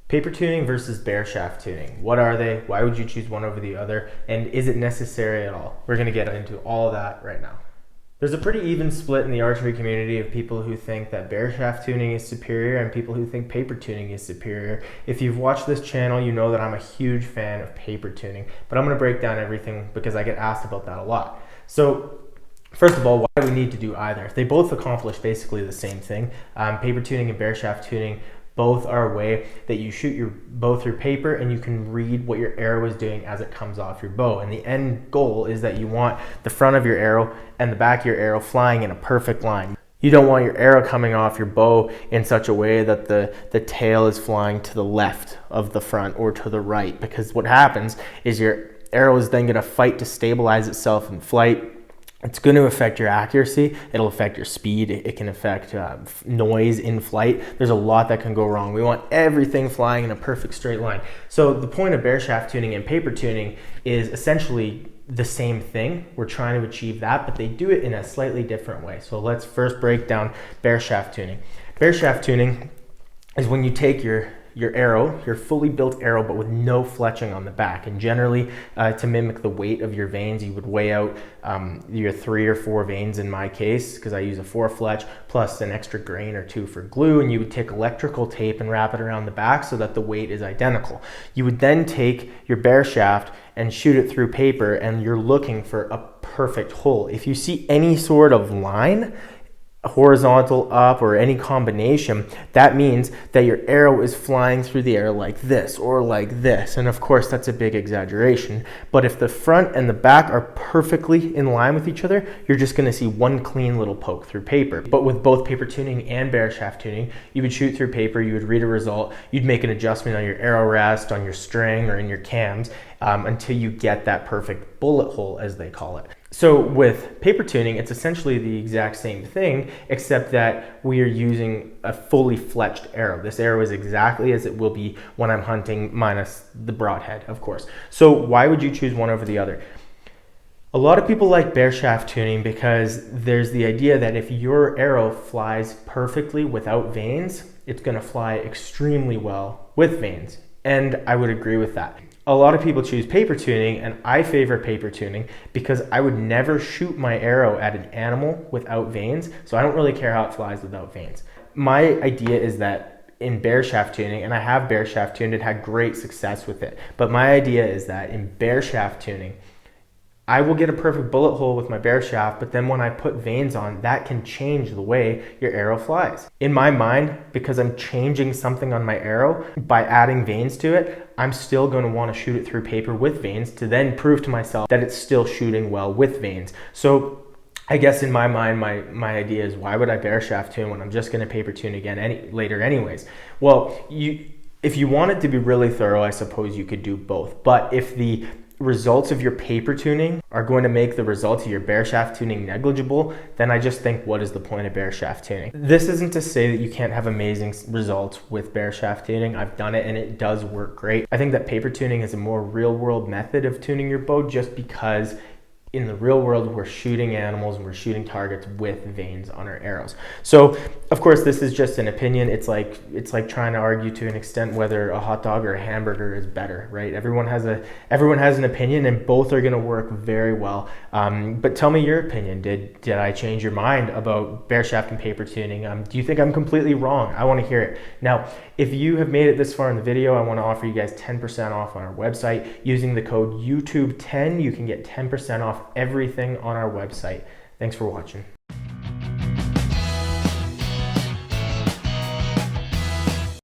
Paper tuning versus Bareshaft tuning. What are they? Why would you choose one over the other? And is it necessary at all? We're going to get into all of that right now. There's a pretty even split in the archery community of people who think that Bareshaft tuning is superior and people who think paper tuning is superior. If you've watched this channel, you know that I'm a huge fan of paper tuning, but I'm going to break down everything because I get asked about that a lot. So first of all, why do we need to do either? They both accomplish basically the same thing. Paper tuning and Bareshaft tuning both are a way that you shoot your bow through paper and you can read what your arrow is doing as it comes off your bow. And the end goal is that you want the front of your arrow and the back of your arrow flying in a perfect line. You don't want your arrow coming off your bow in such a way that the tail is flying to the left of the front or to the right, because what happens is your arrow is then going to fight to stabilize itself in flight. It's going to affect your accuracy. It'll affect your speed. It can affect noise in flight. There's a lot that can go wrong. We want everything flying in a perfect straight line. So the point of Bareshaft tuning and paper tuning is essentially the same thing. We're trying to achieve that, but they do it in a slightly different way. So let's first break down Bareshaft tuning. Bareshaft tuning is when you take your arrow, your fully built arrow, but with no fletching on the back. And generally, to mimic the weight of your vanes, you would weigh out your 3 or 4 vanes in my case, because I use a 4 fletch, plus an extra grain or 2 for glue, and you would take electrical tape and wrap it around the back so that the weight is identical. You would then take your Bareshaft and shoot it through paper, and you're looking for a perfect hole. If you see any sort of line, horizontal, up, or any combination, that means that your arrow is flying through the air like this or like this. And of course, that's a big exaggeration. But if the front and the back are perfectly in line with each other, you're just going to see one clean little poke through paper. But with both paper tuning and Bareshaft tuning, you would shoot through paper, you would read a result, you'd make an adjustment on your arrow rest, on your string, or in your cams until you get that perfect bullet hole, as they call it. So with paper tuning, it's essentially the exact same thing, except that we are using a fully fletched arrow. This arrow is exactly as it will be when I'm hunting, minus the broadhead, of course. So why would you choose one over the other? A lot of people like Bareshaft tuning because there's the idea that if your arrow flies perfectly without vanes, it's going to fly extremely well with vanes. And I would agree with that. A lot of people choose paper tuning, and I favor paper tuning because I would never shoot my arrow at an animal without vanes, so I don't really care how it flies without vanes. My idea is that in Bareshaft tuning, and I have Bareshaft tuned and had great success with it, but my idea is that in Bareshaft tuning, I will get a perfect bullet hole with my Bareshaft, but then when I put vanes on, that can change the way your arrow flies. In my mind, because I'm changing something on my arrow by adding vanes to it, I'm still going to want to shoot it through paper with vanes to then prove to myself that it's still shooting well with vanes. So I guess in my mind, my idea is, why would I Bareshaft tune when I'm just going to paper tune again later anyways? Well, if you wanted to be really thorough, I suppose you could do both. But if the results of your paper tuning are going to make the results of your Bareshaft tuning negligible, then I just think, what is the point of Bareshaft tuning? This isn't to say that you can't have amazing results with Bareshaft tuning. I've done it and it does work great. I think that paper tuning is a more real world method of tuning your bow, just because in the real world, we're shooting animals and we're shooting targets with vanes on our arrows. So, of course, this is just an opinion. It's like trying to argue to an extent whether a hot dog or a hamburger is better, right? Everyone has an opinion, and both are going to work very well. But tell me your opinion. Did I change your mind about Bareshaft and paper tuning? Do you think I'm completely wrong? I want to hear it. Now, if you have made it this far in the video, I want to offer you guys 10% off on our website. Using the code YouTube10, you can get 10% off everything on our website. Thanks for watching.